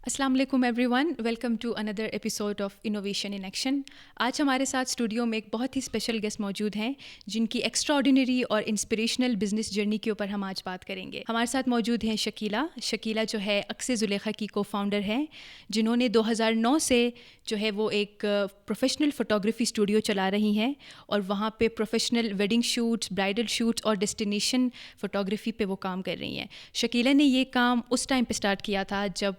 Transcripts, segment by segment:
السلام علیکم everyone, welcome to another episode of innovation in action. آج ہمارے ساتھ اسٹوڈیو میں ایک بہت ہی اسپیشل گیسٹ موجود ہیں جن کی ایکسٹرا آرڈینری اور انسپریشنل بزنس جرنی کے اوپر ہم آج بات کریں گے. ہمارے ساتھ موجود ہیں شکیلا جو ہے عکس زلیخا کی کو فاؤنڈر ہیں، جنہوں نے 2009 سے جو ہے وہ ایک پروفیشنل فوٹوگرافی اسٹوڈیو چلا رہی ہیں اور وہاں پہ professional wedding shoots, bridal shoots اور ڈیسٹینیشن فوٹوگرافی پہ وہ کام کر رہی ہیں. شکیلا نے یہ کام اس ٹائم پہ اسٹارٹ کیا تھا جب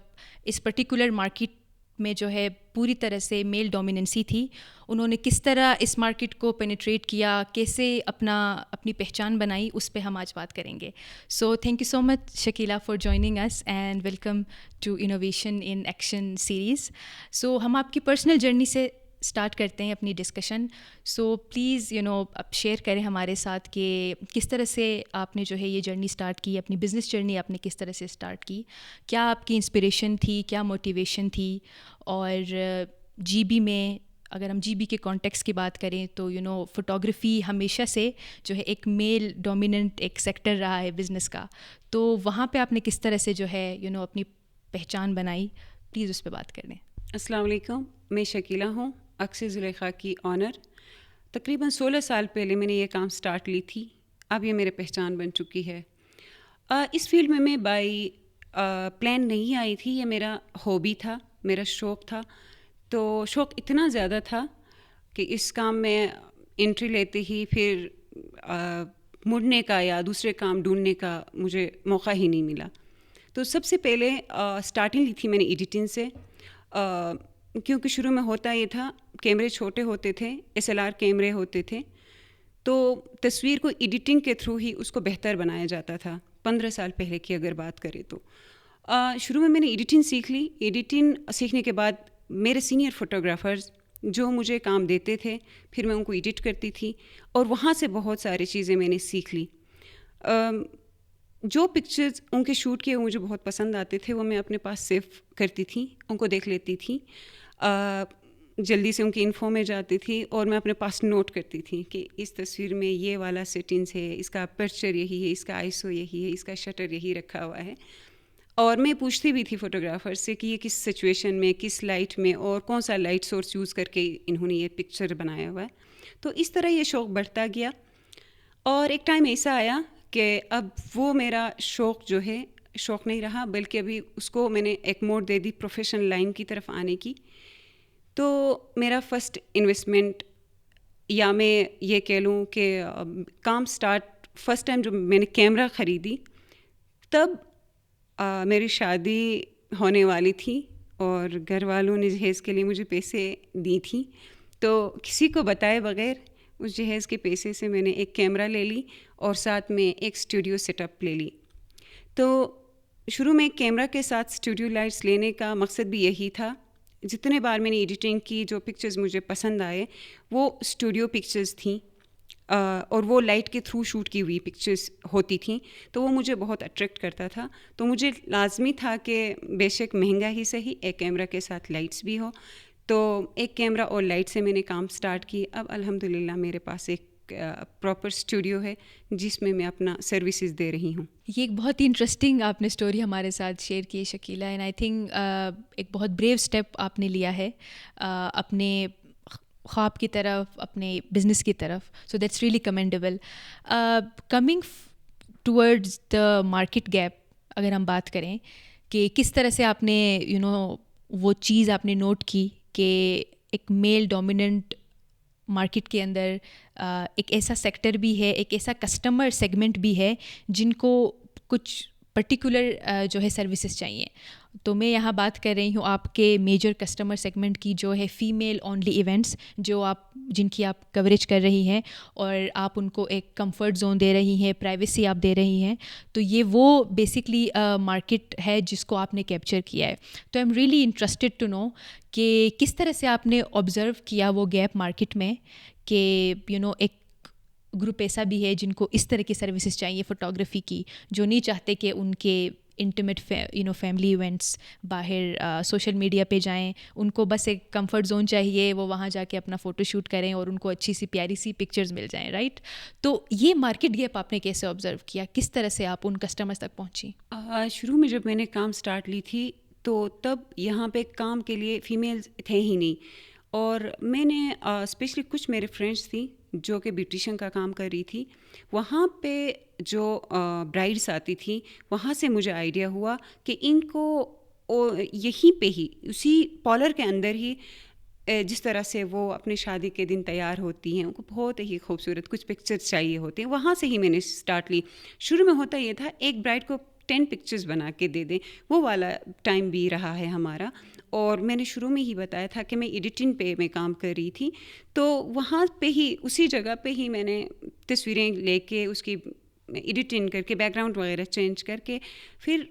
اس پرٹیکولر مارکیٹ میں جو ہے پوری طرح سے میل ڈومیننسی تھی. انہوں نے کس طرح اس مارکیٹ کو پینیٹریٹ کیا، کیسے اپنی پہچان بنائی، اس پہ ہم آج بات کریں گے. So thank you so much Shakila for joining اس and welcome to innovation in action series. So ہم آپ کی پرسنل جرنی سے اسٹارٹ کرتے ہیں اپنی ڈسکشن. سو پلیز اب شیئر کریں ہمارے ساتھ کہ کس طرح سے آپ نے جو ہے یہ جرنی اسٹارٹ کی، اپنی بزنس جرنی آپ نے کس طرح سے اسٹارٹ کی، کیا آپ کی انسپریشن تھی، کیا موٹیویشن تھی. اور جی بی میں اگر ہم جی بی کے کانٹیکس کی بات کریں تو فوٹوگرافی ہمیشہ سے جو ہے ایک میل ڈومیننٹ ایک سیکٹر رہا ہے بزنس کا. تو وہاں پہ آپ نے کس طرح سے جو ہے اپنی پہچان بنائی، پلیز اس پہ بات کر لیں. السلام علیکم، میں شکیلا ہوں، عکس زلیخا کی آنر. تقریباً 16 سال پہلے میں نے یہ کام سٹارٹ لی تھی. اب یہ میرے پہچان بن چکی ہے. اس فیلڈ میں بائی پلان نہیں آئی تھی. یہ میرا ہابی تھا، میرا شوق تھا. تو شوق اتنا زیادہ تھا کہ اس کام میں انٹری لیتے ہی پھر مڑنے کا یا دوسرے کام ڈھونڈنے کا مجھے موقع ہی نہیں ملا. تو سب سے پہلے سٹارٹنگ لی تھی میں نے ایڈیٹنگ سے، کیونکہ شروع میں ہوتا یہ تھا، کیمرے چھوٹے ہوتے تھے، SLR کیمرے ہوتے تھے، تو تصویر کو ایڈیٹنگ کے تھرو ہی اس کو بہتر بنایا جاتا تھا. 15 سال پہلے کی اگر بات کریں تو شروع میں نے ایڈیٹنگ سیکھ لی. ایڈیٹنگ سیکھنے کے بعد میرے سینئر فوٹوگرافرز جو مجھے کام دیتے تھے، پھر میں ان کو ایڈٹ کرتی تھی اور وہاں سے بہت ساری چیزیں میں نے سیکھ لی. جو پکچرز ان کے شوٹ کیے مجھے بہت پسند آتے تھے وہ میں اپنے پاس سیو کرتی تھی، ان کو دیکھ لیتی تھی، جلدی سے ان کی انفو میں جاتی تھی اور میں اپنے پاس نوٹ کرتی تھی کہ اس تصویر میں یہ والا سیٹنگز ہے، اس کا اپرچر یہی ہے، اس کا آئیسو یہی ہے، اس کا شٹر یہی رکھا ہوا ہے. اور میں پوچھتی بھی تھی فوٹوگرافر سے کہ یہ کس سچویشن میں، کس لائٹ میں اور کون سا لائٹ سورس یوز کر کے انہوں نے یہ پکچر بنایا ہوا ہے. تو اس طرح یہ شوق بڑھتا گیا اور ایک ٹائم ایسا آیا کہ اب وہ میرا شوق جو ہے شوق نہیں رہا، بلکہ ابھی اس کو میں نے ایک موڑ دے دی پروفیشنل لائن کی طرف آنے کی. تو میرا فرسٹ انویسٹمنٹ، یا میں یہ کہہ لوں کہ کام سٹارٹ فرسٹ ٹائم جو میں نے کیمرہ خریدی تب میری شادی ہونے والی تھی اور گھر والوں نے جہیز کے لیے مجھے پیسے دی تھی. تو کسی کو بتائے بغیر اس جہیز کے پیسے سے میں نے ایک کیمرہ لے لی اور ساتھ میں ایک اسٹوڈیو سیٹ اپ لے لی. تو شروع میں کیمرہ کے ساتھ اسٹوڈیو لائٹس لینے کا مقصد بھی یہی تھا. جتنے بار میں نے ایڈیٹنگ کی جو پکچرز مجھے پسند آئے وہ اسٹوڈیو پکچرز تھیں اور وہ لائٹ کے تھرو شوٹ کی ہوئی پکچرز ہوتی تھیں، تو وہ مجھے بہت اٹریکٹ کرتا تھا. تو مجھے لازمی تھا کہ بے شک مہنگا ہی صحیح ایک کیمرہ کے ساتھ لائٹس بھی ہو. تو ایک کیمرہ اور لائٹ سے میں نے کام سٹارٹ کی. اب الحمدللہ میرے پاس ایک پراپر اسٹوڈیو ہے جس میں اپنا سروسز دے رہی ہوں. یہ ایک بہت ہی انٹرسٹنگ آپ نے اسٹوری ہمارے ساتھ شیئر کی شکیلا، اینڈ آئی تھنک ایک بہت بریو اسٹیپ آپ نے لیا ہے اپنے خواب کی طرف، اپنے بزنس کی طرف. سو that's really commendable. Coming towards the market gap اگر ہم بات کریں کہ کس طرح سے آپ نے وہ چیز آپ نے نوٹ کی کہ ایک میل ڈومیننٹ مارکیٹ کے اندر ایک ایسا سیکٹر بھی ہے، ایک ایسا کسٹمر سیگمنٹ بھی ہے جن کو کچھ پرٹیکولر جو ہے سروسز چاہیے. تو میں یہاں بات کر رہی ہوں آپ کے میجر کسٹمر سیگمنٹ کی، جو ہے فیمیل اونلی ایونٹس، جن کی آپ کوریج کر رہی ہیں اور آپ ان کو ایک کمفرٹ زون دے رہی ہیں، پرائیویسی آپ دے رہی ہیں. تو یہ وہ بیسکلی مارکیٹ ہے جس کو آپ نے کیپچر کیا ہے. تو I am really interested to know کہ کس طرح سے آپ نے آبزرو کیا وہ گیپ مارکیٹ میں کہ ایک گروپ ایسا بھی ہے جن کو اس طرح کی سروسز چاہیے فوٹوگرافی کی، جو نہیں چاہتے کہ ان کے انٹیمیٹ فیملی ایونٹس باہر سوشل میڈیا پہ جائیں. ان کو بس ایک کمفرٹ زون چاہیے، وہ وہاں جا کے اپنا فوٹو شوٹ کریں اور ان کو اچھی سی پیاری سی پکچرز مل جائیں، رائٹ؟ تو یہ مارکیٹ گیپ آپ نے کیسے آبزرو کیا، کس طرح سے آپ ان کسٹمرز تک پہنچی؟ شروع میں جب میں نے کام سٹارٹ لی تھی تو تب یہاں پہ کام کے لیے فیمیلز تھے ہی نہیں. اور میں نے اسپیشلی کچھ میرے فرینڈس تھیں جو کہ بیوٹیشین کا کام کر رہی تھی, وہاں پہ جو برائڈس آتی تھیں وہاں سے مجھے آئیڈیا ہوا کہ ان کو یہیں پہ ہی اسی پارلر کے اندر ہی جس طرح سے وہ اپنی شادی کے دن تیار ہوتی ہیں, ان کو بہت ہی خوبصورت کچھ پکچرز چاہیے ہوتے ہیں, وہاں سے ہی میں نے اسٹارٹ لی. شروع میں ہوتا یہ تھا ایک برائڈ کو 10 پکچرز بنا کے دے دیں, وہ والا ٹائم بھی رہا ہے ہمارا. اور میں نے شروع میں ہی بتایا تھا کہ میں ایڈیٹنگ پہ میں کام کر رہی تھی, تو وہاں پہ ہی اسی جگہ پہ ہی میں نے تصویریں لے کے اس کی ایڈیٹنگ کر کے بیک گراؤنڈ وغیرہ چینج کر کے پھر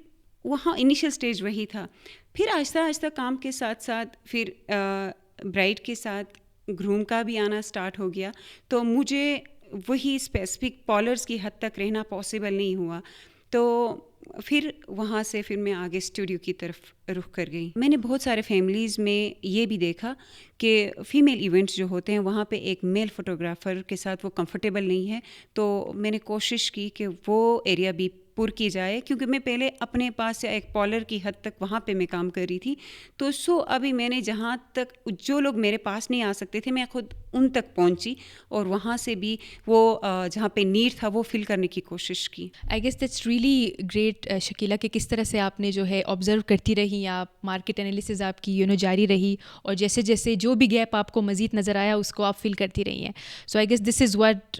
وہاں انیشیل اسٹیج وہی تھا. پھر آہستہ آہستہ کام کے ساتھ ساتھ پھر برائڈ کے ساتھ گروم کا بھی آنا اسٹارٹ ہو گیا, تو مجھے وہی اسپیسیفک پارلرز کی حد تک رہنا پاسبل نہیں ہوا. تو پھر وہاں سے پھر میں آگے اسٹوڈیو کی طرف رخ کر گئی. میں نے بہت سارے فیملیز میں یہ بھی دیکھا کہ فیمیل ایونٹس جو ہوتے ہیں وہاں پہ ایک میل فوٹوگرافر کے ساتھ وہ کمفرٹیبل نہیں ہے, تو میں نے کوشش کی کہ وہ ایریا بھی پر کی جائے, کیونکہ میں پہلے اپنے پاس سے ایک پارلر کی حد تک وہاں پہ میں کام کر رہی تھی. تو ابھی میں نے جہاں تک جو لوگ میرے پاس نہیں آ سکتے تھے میں خود ان تک پہنچی, اور وہاں سے بھی وہ جہاں پہ نیڈ تھا وہ فل کرنے کی کوشش کی. I guess that's really great Shakila, کہ کس طرح سے آپ نے جو ہے آبزرو کرتی رہی, آپ مارکیٹ انالیسز آپ کی جاری رہی, اور جیسے جیسے جو بھی گیپ آپ کو مزید نظر آیا اس کو آپ فل کرتی رہی ہیں. So I guess this is what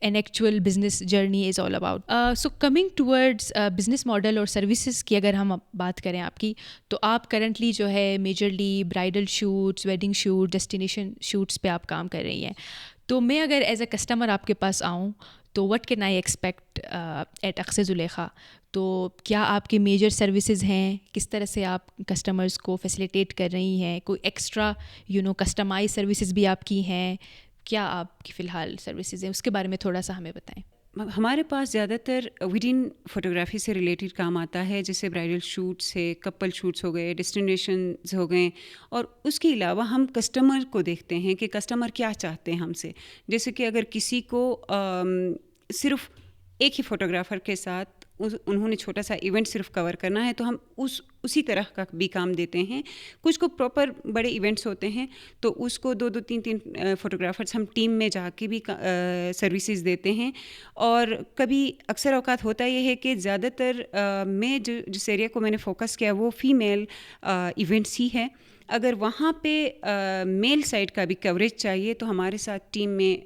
an actual business journey is all about. So coming towards business model اور services کی اگر ہم بات کریں آپ کی, تو آپ کرنٹلی جو ہے majorly bridal shoots, wedding shoot, destination shoots پہ آپ کام کر رہی ہیں. تو میں اگر ایز اے کسٹمر آپ کے پاس آؤں تو what can I expect at اقص زلیخا؟ تو کیا آپ کے میجر سروسز ہیں, کس طرح سے آپ کسٹمرز کو فیسیلیٹیٹ کر رہی ہیں, کوئی ایکسٹرا کسٹمائز سروسز بھی آپ کی ہیں, کیا آپ کی فی الحال سروسز ہیں, اس کے بارے میں تھوڑا سا ہمیں بتائیں. ہمارے پاس زیادہ تر ویڈنگ فوٹوگرافی سے ریلیٹڈ کام آتا ہے, جیسے برائڈل شوٹس ہے, کپل شوٹس ہو گئے, ڈیسٹینیشنز ہو گئے, اور اس کے علاوہ ہم کسٹمر کو دیکھتے ہیں کہ کسٹمر کیا چاہتے ہیں ہم سے. جیسے کہ اگر کسی کو صرف ایک ہی فوٹوگرافر کے ساتھ انہوں نے چھوٹا سا ایونٹ صرف کور کرنا ہے تو ہم اسی طرح کا بھی کام دیتے ہیں. کچھ کو پراپر بڑے ایونٹس ہوتے ہیں تو اس کو 2 3 فوٹوگرافرس ہم ٹیم میں جا کے بھی سروسز دیتے ہیں. اور کبھی اکثر اوقات ہوتا یہ ہے کہ زیادہ تر میں جس ایریا کو میں نے فوکس کیا وہ فیمیل ایونٹس ہی ہے. اگر وہاں پہ میل سائڈ کا بھی کوریج چاہیے تو ہمارے ساتھ ٹیم میں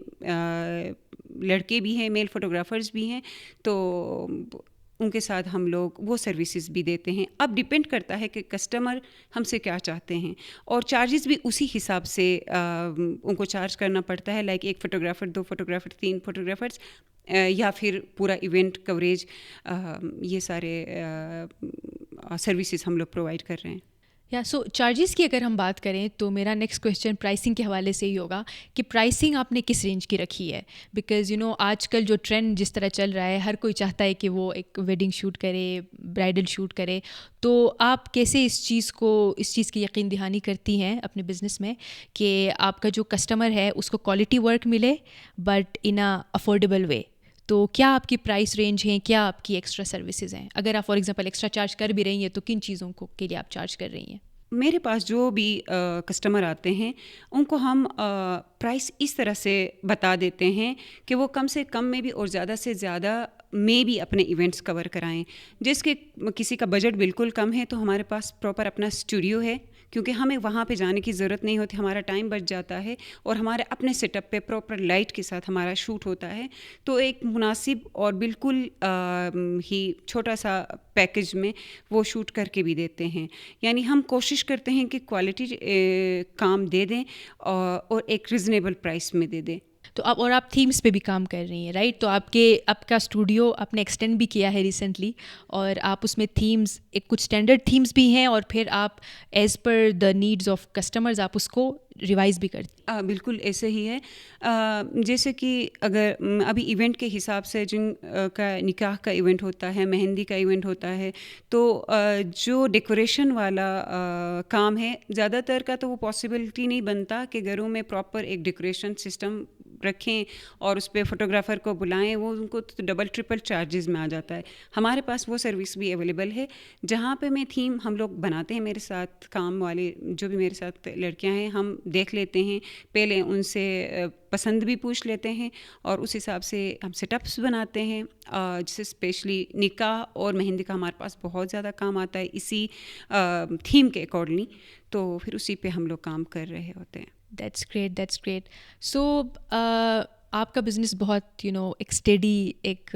لڑکے بھی ہیں, میل فوٹوگرافرز بھی ہیں, تو ان کے ساتھ ہم لوگ وہ سروسز بھی دیتے ہیں. اب ڈپینڈ کرتا ہے کہ کسٹمر ہم سے کیا چاہتے ہیں, اور چارجز بھی اسی حساب سے ان کو چارج کرنا پڑتا ہے. لائک 1 فوٹوگرافر, 2 فوٹوگرافر, 3 فوٹوگرافرز, یا پھر پورا ایونٹ کوریج, یہ سارے سروسز ہم لوگ پرووائڈ کر رہے ہیں. سو چارجز کی اگر ہم بات کریں تو میرا نیکسٹ کویشچن پرائسنگ کے حوالے سے ہی ہوگا کہ پرائسنگ آپ نے کس رینج کی رکھی ہے؟ بیکاز آج کل جو ٹرینڈ جس طرح چل رہا ہے, ہر کوئی چاہتا ہے کہ وہ ایک ویڈنگ شوٹ کرے, برائڈل شوٹ کرے. تو آپ کیسے اس چیز کی یقین دہانی کرتی ہیں اپنے بزنس میں کہ آپ کا جو کسٹمر ہے اس کو کوالٹی ورک ملے بٹ ان اے افورڈیبل وے؟ تو کیا آپ کی پرائس رینج ہیں, کیا آپ کی ایکسٹرا سروسز ہیں؟ اگر آپ فار ایگزامپل ایکسٹرا چارج کر بھی رہی ہیں تو کن چیزوں کے لیے آپ چارج کر رہی ہیں؟ میرے پاس جو بھی کسٹمر آتے ہیں ان کو ہم پرائس اس طرح سے بتا دیتے ہیں کہ وہ کم سے کم میں بھی اور زیادہ سے زیادہ میں بھی اپنے ایونٹس کور کرائیں. جس کے کسی کا بجٹ بالکل کم ہے تو ہمارے پاس پراپر اپنا اسٹوڈیو ہے, کیونکہ ہمیں وہاں پہ جانے کی ضرورت نہیں ہوتی, ہمارا ٹائم بچ جاتا ہے, اور ہمارے اپنے سیٹ اپ پہ پراپر لائٹ کے ساتھ ہمارا شوٹ ہوتا ہے. تو ایک مناسب اور بالکل ہی چھوٹا سا پیکج میں وہ شوٹ کر کے بھی دیتے ہیں. یعنی ہم کوشش کرتے ہیں کہ کوالٹی کام دے دیں اور ایک ریزنیبل پرائس میں دے دیں. تو آپ تھیمس پہ بھی کام کر رہی ہیں, رائٹ؟ تو آپ کا اسٹوڈیو آپ نے ایکسٹینڈ بھی کیا ہے ریسنٹلی, اور آپ اس میں تھیمس کچھ اسٹینڈرڈ تھیمس بھی ہیں, اور پھر آپ as per the needs of customers آپ اس کو ریوائز بھی کرتی ہیں. بالکل ایسے ہی ہے. جیسے کہ اگر ابھی ایونٹ کے حساب سے جن کا نکاح کا ایونٹ ہوتا ہے, مہندی کا ایونٹ ہوتا ہے, تو جو ڈیکوریشن والا کام ہے زیادہ تر کا تو وہ پاسبلٹی نہیں بنتا کہ گھروں میں پراپر ایک ڈیکوریشن سسٹم رکھیں اور اس پہ فوٹوگرافر کو بلائیں, وہ ان کو ڈبل ٹرپل چارجز میں آ جاتا ہے. ہمارے پاس وہ سروس بھی اویلیبل ہے. جہاں پہ میں تھیم ہم لوگ بناتے ہیں, میرے ساتھ کام والے جو بھی میرے ساتھ لڑکیاں ہیں, ہم دیکھ لیتے ہیں, پہلے ان سے پسند بھی پوچھ لیتے ہیں اور اس حساب سے ہم سیٹ اپس بناتے ہیں. جیسے اسپیشلی نکاح اور مہندی کا ہمارے پاس بہت زیادہ کام آتا ہے اسی تھیم کے اکارڈنگلی, تو پھر اسی پہ ہم لوگ کام کر رہے ہوتے ہیں. That's great, that's great. So آپ کا بزنس بہت ایک اسٹیڈی ایک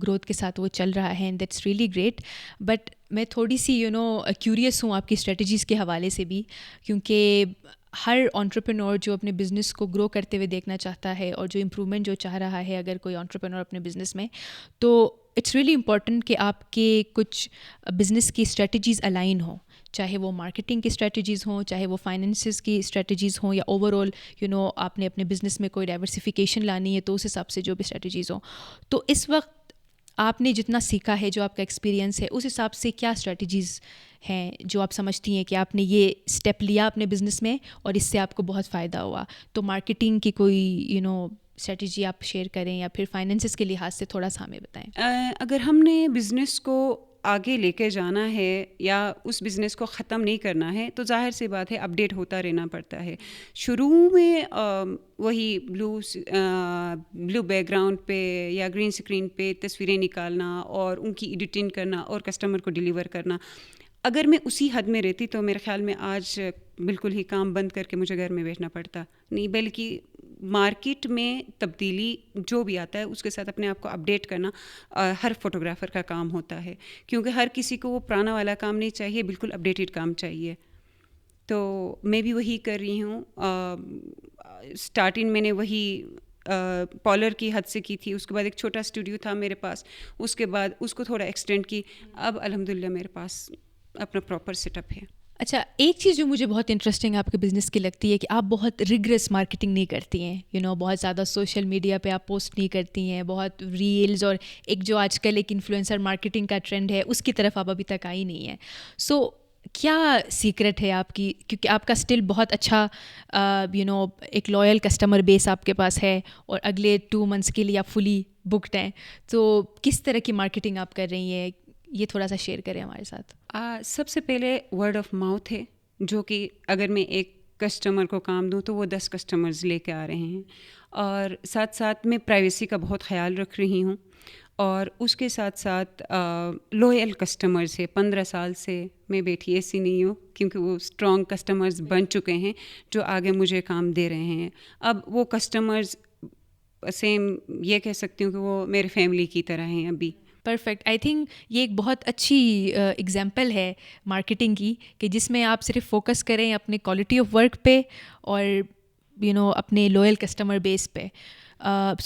گروتھ کے ساتھ وہ چل رہا ہے, and that's really great. But میں تھوڑی سی کیوریس ہوں آپ کی اسٹریٹجیز کے حوالے سے بھی, کیونکہ ہر انٹرپرینور جو اپنے بزنس کو گرو کرتے ہوئے دیکھنا چاہتا ہے اور جو امپرومنٹ جو چاہ رہا ہے اگر کوئی انٹرپرینور اپنے بزنس میں, تو اٹس ریئلی امپورٹنٹ کہ آپ کے کچھ بزنس کی اسٹریٹجیز الائن ہوں, چاہے وہ مارکیٹنگ کی اسٹریٹجیز ہوں, چاہے وہ فائنینسز کی اسٹریٹجیز ہوں, یا اوور آل آپ نے اپنے بزنس میں کوئی ڈائیورسفیکیشن لانی ہے تو اس حساب سے جو بھی اسٹریٹجیز ہوں. تو اس وقت آپ نے جتنا سیکھا ہے, جو آپ کا ایکسپیرینس ہے, اس حساب سے کیا اسٹریٹجیز ہیں جو آپ سمجھتی ہیں کہ آپ نے یہ اسٹیپ لیا اپنے بزنس میں اور اس سے آپ کو بہت فائدہ ہوا؟ تو مارکیٹنگ کی کوئی اسٹریٹجی آپ شیئر کریں, یا پھر فائنینسز کے لحاظ سے تھوڑا سا ہمیں بتائیں. اگر ہم نے بزنس کو آگے لے کے جانا ہے یا اس بزنس کو ختم نہیں کرنا ہے, تو ظاہر سی بات ہے اپڈیٹ ہوتا رہنا پڑتا ہے. شروع میں وہی بلو بیک گراؤنڈ پہ یا گرین اسکرین پہ تصویریں نکالنا اور ان کی ایڈیٹنگ کرنا اور کسٹمر کو ڈیلیور کرنا, اگر میں اسی حد میں رہتی تو میرے خیال میں آج بالکل ہی کام بند کر کے مجھے گھر میں بیٹھنا پڑتا نہیں. بلکہ مارکیٹ میں تبدیلی جو بھی آتا ہے اس کے ساتھ اپنے آپ کو اپڈیٹ کرنا ہر فوٹوگرافر کا کام ہوتا ہے, کیونکہ ہر کسی کو وہ پرانا والا کام نہیں چاہیے, بالکل اپڈیٹڈ کام چاہیے. تو میں بھی وہی کر رہی ہوں. اسٹارٹنگ میں نے وہی پارلر کی حد سے کی تھی, اس کے بعد ایک چھوٹا اسٹوڈیو تھا میرے پاس, اس کے بعد اس کو تھوڑا ایکسٹینڈ کی, اب الحمدللہ میرے پاس اپنا پراپر سیٹ اپ ہے. اچھا, ایک چیز جو مجھے بہت انٹرسٹنگ آپ کے بزنس کی لگتی ہے کہ آپ بہت ریگریس مارکیٹنگ نہیں کرتی ہیں, بہت زیادہ سوشل میڈیا پہ آپ پوسٹ نہیں کرتی ہیں, بہت ریلز اور ایک جو آج کل ایک انفلوئنسر مارکیٹنگ کا ٹرینڈ ہے اس کی طرف آپ ابھی تک آئی نہیں ہیں. سو کیا سیکرٹ ہے آپ کی, کیونکہ آپ کا اسٹل بہت اچھا ایک لوئل کسٹمر بیس آپ کے پاس ہے اور اگلے 2 months کے لیے آپ فلی بکڈ ہیں, تو کس طرح کی مارکیٹنگ آپ کر رہی ہیں, یہ تھوڑا سا شیئر کریں ہمارے ساتھ. سب سے پہلے ورڈ آف ماؤتھ ہے, جو کہ اگر میں ایک کسٹمر کو کام دوں تو وہ 10 کسٹمرز لے کے آ رہے ہیں. اور ساتھ ساتھ میں پرائیویسی کا بہت خیال رکھ رہی ہوں, اور اس کے ساتھ ساتھ لوئل کسٹمر سے 15 سال سے میں بیٹھی ایسی نہیں ہوں, کیونکہ وہ اسٹرانگ کسٹمرز بن چکے ہیں جو آگے مجھے کام دے رہے ہیں. اب وہ کسٹمرز سیم یہ کہہ سکتی ہوں کہ وہ میرے فیملی کی طرح ہیں ابھی. پرفیکٹ. آئی تھنک یہ ایک بہت اچھی ایگزامپل ہے مارکیٹنگ کی, کہ جس میں آپ صرف فوکس کریں اپنے کوالٹی آف ورک پہ اور اپنے لوئل کسٹمر بیس پہ.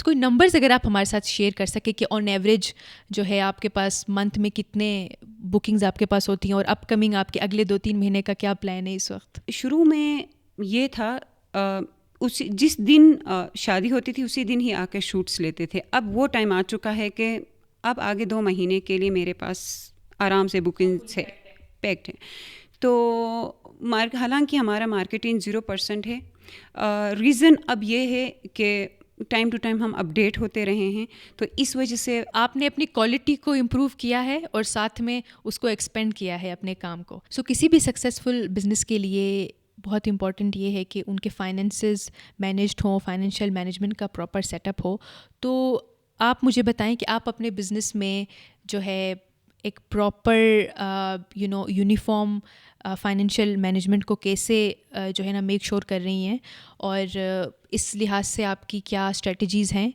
کوئی نمبرز اگر آپ ہمارے ساتھ شیئر کر سکیں کہ آن ایوریج جو ہے آپ کے پاس منتھ میں کتنے بکنگز آپ کے پاس ہوتی ہیں, اور اپ کمنگ آپ کے اگلے 2-3 مہینے کا کیا پلان ہے اس وقت؟ شروع میں یہ تھا جس دن شادی ہوتی تھی اسی دن ہی آ کے شوٹس لیتے تھے. اب وہ ٹائم آ چکا ہے کہ اب آگے 2 مہینے کے لیے میرے پاس آرام سے بکنگ سے پیکڈ ہے. تو حالانکہ ہمارا مارکیٹنگ 0% ہے. ریزن اب یہ ہے کہ ٹائم ٹو ٹائم ہم اپڈیٹ ہوتے رہے ہیں, تو اس وجہ سے آپ نے اپنی کوالٹی کو امپروو کیا ہے اور ساتھ میں اس کو ایکسپینڈ کیا ہے اپنے کام کو. سو کسی بھی سکسیزفل بزنس کے لیے بہت امپورٹنٹ یہ ہے کہ ان کے فائنینسز مینیجڈ ہوں, فائنینشیل مینجمنٹ کا پراپر سیٹ اپ ہو. تو آپ مجھے بتائیں کہ آپ اپنے بزنس میں جو ہے ایک پراپر یونیفارم فائنینشیل مینجمنٹ کو کیسے جو ہے نا میک شور کر رہی ہیں, اور اس لحاظ سے آپ کی کیا اسٹریٹجیز ہیں,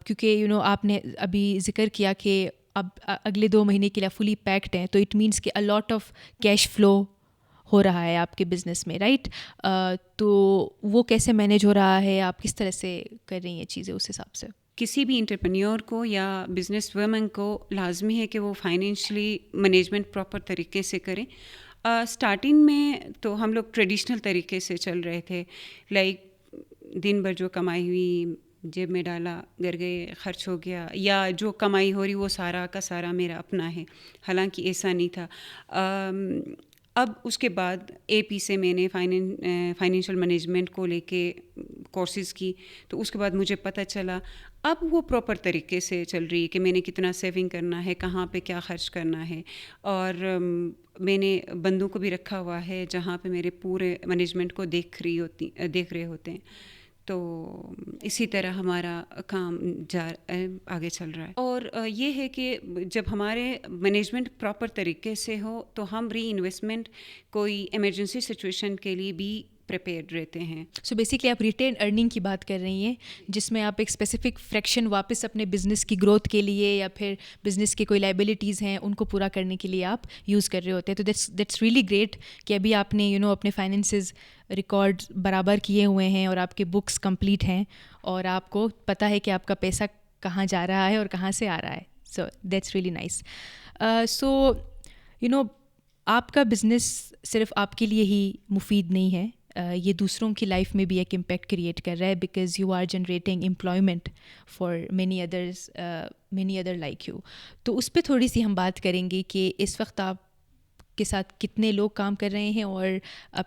کیونکہ آپ نے ابھی ذکر کیا کہ اب اگلے 2 مہینے کے لیے فلی پیکڈ ہیں, تو اٹ مینس کہ الاٹ آف کیش فلو ہو رہا ہے آپ کے بزنس میں, رائٹ؟ تو وہ کیسے مینیج ہو رہا ہے, آپ کس طرح سے کر رہی ہیں چیزیں اس حساب سے؟ کسی بھی انٹرپرینیور کو یا بزنس ویمن کو لازمی ہے کہ وہ فائنینشلی مینجمنٹ پراپر طریقے سے کریں. اسٹارٹنگ میں تو ہم لوگ ٹریڈیشنل طریقے سے چل رہے تھے, لائک دن بھر جو کمائی ہوئی جیب میں ڈالا, گھر گئے خرچ ہو گیا, یا جو کمائی ہو رہی وہ سارا کا سارا میرا اپنا ہے. حالانکہ ایسا نہیں تھا. اب اس کے بعد اے پی سے میں نے فائنینشیل مینجمنٹ کو لے کے کورسز کی. تو اس کے بعد مجھے پتہ چلا اب وہ پراپر طریقے سے چل رہی ہے کہ میں نے کتنا سیونگ کرنا ہے, کہاں پہ کیا خرچ کرنا ہے, اور میں نے بندوں کو بھی رکھا ہوا ہے جہاں پہ میرے پورے مینجمنٹ کو دیکھ رہے ہوتے ہیں. تو اسی طرح ہمارا کام آگے چل رہا ہے. اور یہ ہے کہ جب ہمارے مینجمنٹ پراپر طریقے سے ہو تو ہم ری انویسٹمنٹ کوئی ایمرجنسی سچویشن کے لیے بھی پریپیئرڈ رہتے ہیں. سو بیسکلی آپ ریٹین ارننگ کی بات کر رہی ہیں, جس میں آپ ایک اسپیسیفک فریکشن واپس اپنے بزنس کی گروتھ کے لیے یا پھر بزنس کے کوئی لائبلٹیز ہیں ان کو پورا کرنے کے لیے آپ یوز کر رہے ہوتے ہیں. تو دیٹس ریئلی گریٹ کہ ابھی آپ نے اپنے فائنینسز ریکارڈ برابر کیے ہوئے ہیں اور آپ کے بکس کمپلیٹ ہیں اور آپ کو پتہ ہے کہ آپ کا پیسہ کہاں جا رہا ہے اور کہاں سے آ رہا ہے. So that's really nice. So آپ کا بزنس صرف آپ کے لیے ہی مفید نہیں ہے, یہ دوسروں کی لائف میں بھی ایک امپیکٹ کریٹ کر رہا ہے, because you are generating employment for many other like you. تو اس پہ تھوڑی سی ہم بات کریں گے کہ اس وقت آپ کے ساتھ کتنے لوگ کام کر رہے ہیں اور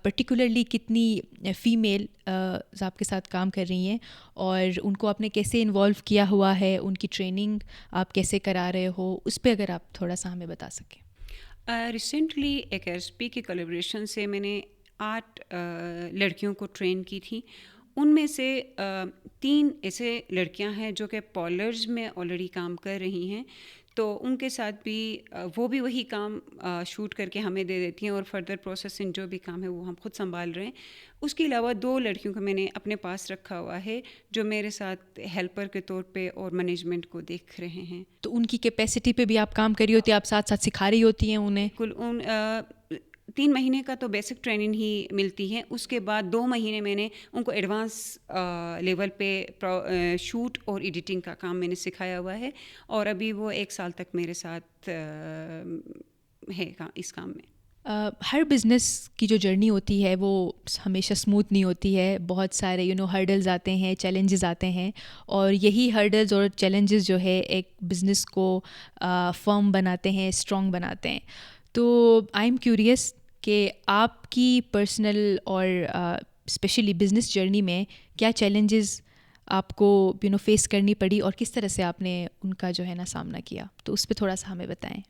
پرٹیکولرلی کتنی فیمیل آپ کے ساتھ کام کر رہی ہیں, اور ان کو آپ نے کیسے انوالو کیا ہوا ہے, ان کی ٹریننگ آپ کیسے کرا رہے ہو, اس پہ اگر آپ تھوڑا سا ہمیں بتا سکیں. ریسنٹلی ایک ایس پی کی کولیبریشن سے میں نے 8 لڑکیوں کو ٹرین کی تھی. ان میں سے 3 ایسے لڑکیاں ہیں جو کہ پارلرز میں آلریڈی کام کر رہی ہیں, تو ان کے ساتھ بھی وہ بھی وہی کام شوٹ کر کے ہمیں دے دیتی ہیں اور فردر پروسیسنگ جو بھی کام ہے وہ ہم خود سنبھال رہے ہیں. اس کے علاوہ 2 لڑکیوں کو میں نے اپنے پاس رکھا ہوا ہے جو میرے ساتھ ہیلپر کے طور پہ اور مینجمنٹ کو دیکھ رہے ہیں. تو ان کی کیپیسٹی پہ بھی آپ کام کر رہی ہوتی ہیں, آپ ساتھ ساتھ سکھا رہی ہوتی ہیں انہیں؟ کل 3 مہینے کا تو بیسک ٹریننگ ہی ملتی ہے. اس کے بعد 2 مہینے میں نے ان کو ایڈوانس لیول پہ شوٹ اور ایڈیٹنگ کا کام میں نے سکھایا ہوا ہے, اور ابھی وہ 1 سال تک میرے ساتھ ہے اس کام میں. ہر بزنس کی جو جرنی ہوتی ہے وہ ہمیشہ اسموتھ نہیں ہوتی ہے, بہت سارے ہرڈلز آتے ہیں, چیلنجز آتے ہیں, اور یہی ہرڈلز اور چیلنجز جو ہے ایک بزنس کو فرم بناتے ہیں, اسٹرانگ بناتے ہیں. تو آئی ایم کیوریس کہ آپ کی پرسنل اور اسپیشلی بزنس جرنی میں کیا چیلنجز آپ کو فیس کرنی پڑی اور کس طرح سے آپ نے ان کا جو ہے نا سامنا کیا, تو اس پہ تھوڑا سا ہمیں بتائیں.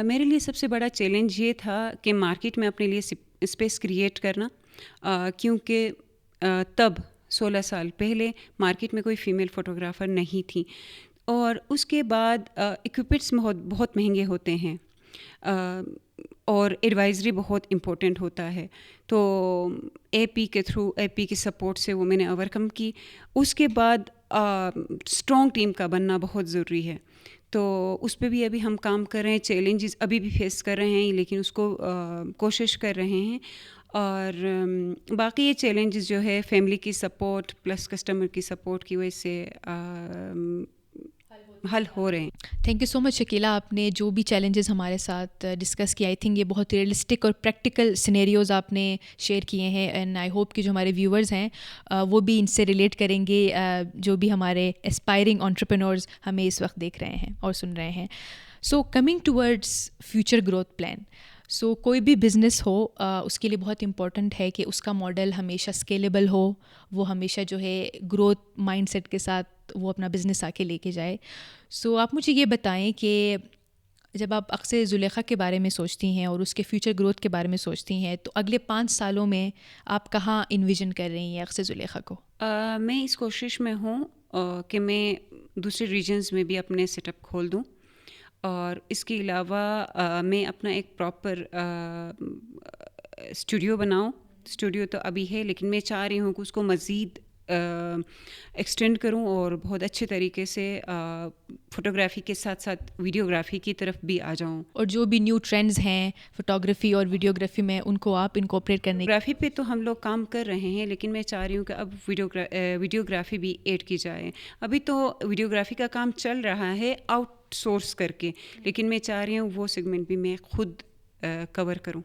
میرے لیے سب سے بڑا چیلنج یہ تھا کہ مارکیٹ میں اپنے لیے اسپیس کریٹ کرنا, کیونکہ تب 16 سال پہلے مارکیٹ میں کوئی فیمیل فوٹوگرافر نہیں تھی, اور اس کے بعد ایکوپمنٹس بہت مہنگے ہوتے ہیں اور ایڈوائزری بہت امپورٹنٹ ہوتا ہے. تو اے پی کے تھرو, اے پی کی سپورٹ سے وہ میں نے اوور کم کی. اس کے بعد اسٹرانگ ٹیم کا بننا بہت ضروری ہے, تو اس پہ بھی ابھی ہم کام کر رہے ہیں. چیلنجز ابھی بھی فیس کر رہے ہیں, لیکن اس کو کوشش کر رہے ہیں. اور باقی یہ چیلنجز جو ہے فیملی کی سپورٹ پلس کسٹمر کی سپورٹ کی وجہ سے حل ہو رہے ہیں. Thank you so much Shakila, آپ نے جو بھی چیلنجز ہمارے ساتھ ڈسکس کیا, آئی تھنک یہ بہت ریئلسٹک اور پریکٹیکل سینیریوز آپ نے شیئر کیے ہیں, اینڈ آئی ہوپ کہ جو ہمارے ویورز ہیں وہ بھی ان سے ریلیٹ کریں گے, جو بھی ہمارے اسپائرنگ انٹرپرینورز ہمیں اس وقت دیکھ رہے ہیں اور سن رہے ہیں. So coming towards future growth plan, so کوئی بھی بزنس ہو اس کے لیے بہت امپورٹنٹ ہے کہ اس کا ماڈل ہمیشہ اسکیلیبل ہو, وہ ہمیشہ جو ہے گروتھ مائنڈ سیٹ کے ساتھ وہ اپنا بزنس آ کے لے کے جائے. سو آپ مجھے یہ بتائیں کہ جب آپ اقصی زلیخا کے بارے میں سوچتی ہیں اور اس کے فیوچر گروتھ کے بارے میں سوچتی ہیں, تو اگلے 5 سالوں میں آپ کہاں انویژن کر رہی ہیں اقصی زلیخا کو؟ میں اس کوشش میں ہوں کہ میں دوسرے ریجنز میں بھی اپنے سیٹ اپ کھول دوں, اور اس کے علاوہ میں اپنا ایک پراپر اسٹوڈیو بناؤں. اسٹوڈیو تو ابھی ہے, لیکن میں چاہ رہی ہوں کہ اس کو مزید ایکسٹینڈ کروں اور بہت اچھے طریقے سے فوٹوگرافی کے ساتھ ساتھ ویڈیوگرافی کی طرف بھی آ جاؤں. اور جو بھی نیو ٹرینڈز ہیں فوٹوگرافی اور ویڈیوگرافی میں, ان کو آپ انکوپریٹ کرنے گرافی پہ تو ہم لوگ کام کر رہے ہیں, لیکن میں چاہ رہی ہوں کہ اب ویڈیوگرافی بھی ایڈ کی جائے. ابھی تو ویڈیوگرافی کا کام چل رہا ہے آؤٹ سورس کر کے, لیکن میں چاہ رہی ہوں وہ سیگمنٹ بھی میں خود کور کروں.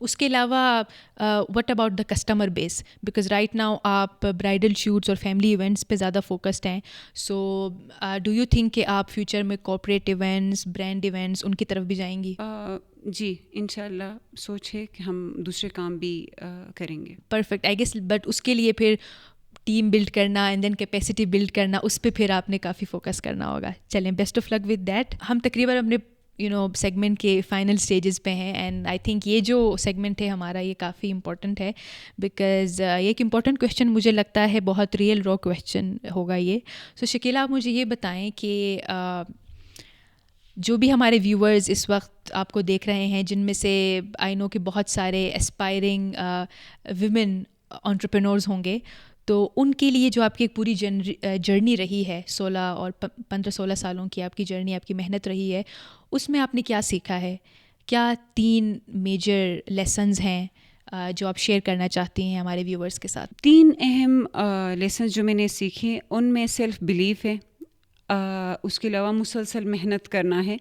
اس کے علاوہ what about the customer base, because right now آپ برائڈل شوٹس اور فیملی ایونٹس پہ زیادہ فوکسڈ ہیں. سو ڈو یو تھنک کہ آپ فیوچر میں کارپوریٹ ایونٹس, برانڈ ایونٹس, ان کی طرف بھی جائیں گی؟ جی انشاءاللہ سوچ ہے کہ ہم دوسرے کام بھی کریں گے. Perfect, I guess. بٹ اس کے لیے پھر ٹیم بلڈ کرنا اینڈ دین کیپیسٹی بلڈ کرنا, اس پہ پھر آپ نے کافی فوکس کرنا ہوگا. چلیں, best of luck with that. ہم تقریباً اپنے سیگمنٹ کے فائنل اسٹیجز پہ ہیں, اینڈ آئی تھنک یہ جو سیگمنٹ ہے ہمارا یہ کافی امپورٹنٹ ہے, بیکاز یہ ایک امپورٹنٹ کویشچن مجھے لگتا ہے, بہت ریئل را کویشچن ہوگا یہ. سو شکیلہ, آپ مجھے یہ بتائیں کہ جو بھی ہمارے ویورز اس وقت آپ کو دیکھ رہے ہیں, جن میں سے آئی نو کہ بہت سارے اسپائرنگ ویمن انٹرپرینورز ہوں گے, تو ان کے لیے جو آپ کی ایک پوری جرنی رہی ہے, 15-16 سالوں کی آپ کی جرنی, آپ کی محنت رہی ہے, اس میں آپ نے کیا سیکھا ہے؟ کیا 3 میجر لیسنز ہیں جو آپ شیئر کرنا چاہتی ہیں ہمارے ویورز کے ساتھ؟ 3 اہم لیسنز جو میں نے سیکھے, ان میں سیلف بلیف ہے, اس کے علاوہ مسلسل محنت کرنا ہے.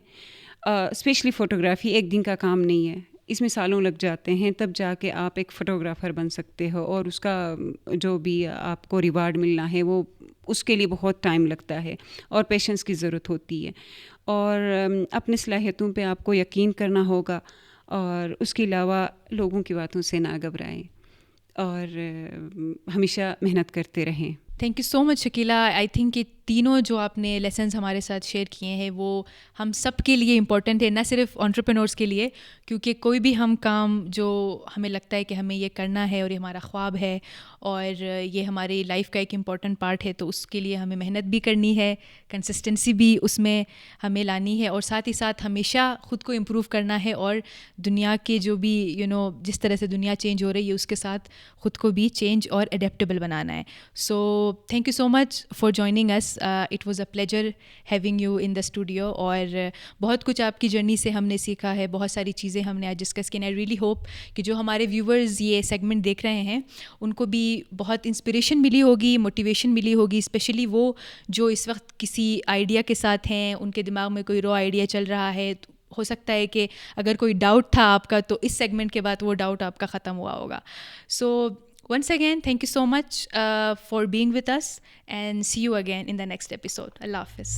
اسپیشلی فوٹوگرافی ایک دن کا کام نہیں ہے, اس میں سالوں لگ جاتے ہیں, تب جا کے آپ ایک فوٹوگرافر بن سکتے ہو, اور اس کا جو بھی آپ کو ریوارڈ ملنا ہے وہ اس کے لیے بہت ٹائم لگتا ہے اور پیشنس کی ضرورت ہوتی ہے. اور اپنی صلاحیتوں پہ آپ کو یقین کرنا ہوگا, اور اس کے علاوہ لوگوں کی باتوں سے نہ گھبرائیں اور ہمیشہ محنت کرتے رہیں. Thank you so much Shakila. I think کہ تینوں جو آپ نے لیسنز ہمارے ساتھ شیئر کیے ہیں وہ ہم سب کے لیے امپورٹنٹ ہے, نہ صرف انٹرپرینورس کے لیے, کیونکہ کوئی بھی ہم کام جو ہمیں لگتا ہے کہ ہمیں یہ کرنا ہے اور یہ ہمارا خواب ہے اور یہ ہماری لائف کا ایک امپورٹنٹ پارٹ ہے, تو اس کے لیے ہمیں محنت بھی کرنی ہے, کنسسٹنسی بھی اس میں ہمیں لانی ہے, اور ساتھ ہی ساتھ ہمیشہ خود کو امپروو کرنا ہے, اور دنیا کے جو بھی جس طرح سے دنیا چینج ہو رہی ہے اس کے ساتھ خود کو بھی چینج اور اڈیپٹیبل بنانا ہے. So thank you so much for joining اس. It was a pleasure having you in the studio, اور بہت کچھ آپ کی جرنی سے ہم نے سیکھا ہے, بہت ساری چیزیں ہم نے آج ڈسکس کی. آئی ریئلی ہوپ کہ جو ہمارے ویورز یہ سیگمنٹ دیکھ رہے ہیں ان کو بھی بہت انسپریشن ملی ہوگی, موٹیویشن ملی ہوگی, اسپیشلی وہ جو اس وقت کسی آئیڈیا کے ساتھ ہیں, ان کے دماغ میں کوئی رو آئیڈیا چل رہا ہے, ہو سکتا ہے کہ اگر کوئی ڈاؤٹ تھا آپ کا تو اس سیگمنٹ کے بعد وہ ڈاؤٹ آپ کا ختم ہوا ہوگا. سو once again, thank you so much for being with us, and see you again in the next episode. Allah Hafiz.